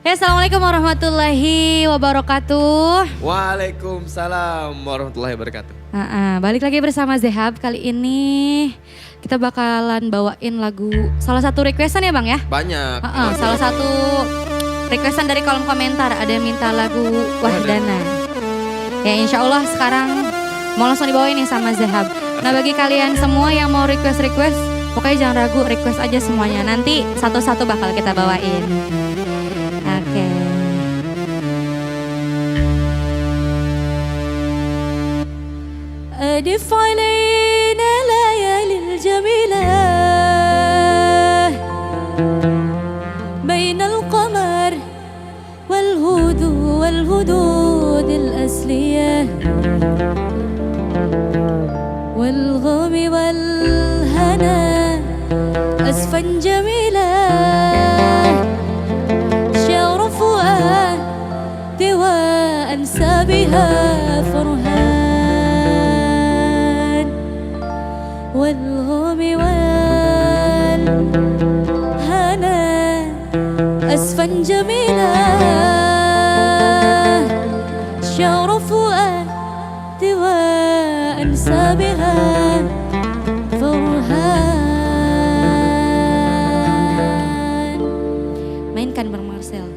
Ya, assalamualaikum warahmatullahi wabarakatuh. Waalaikumsalam warahmatullahi wabarakatuh. Balik lagi bersama Zehab. Kali ini kita bakalan bawain lagu salah satu requestan ya Bang ya? Banyak. Salah satu requestan dari kolom komentar ada yang minta lagu Wahdana. Ya insya Allah sekarang mau langsung dibawain nih sama Zehab. Nah bagi kalian semua yang mau request, pokoknya jangan ragu, request aja semuanya. Nanti satu-satu bakal kita bawain. Oke. أدف علينا ليالي الجميلة بين القمر والهدود الأصلية والغم والهنا أسفا جميلة شعر فؤاد وأنسى بها فرهان والغم والهنا أسفا جميلة شعر فؤاد وأنسى بها فرهان. Mainkan Bang Marcel.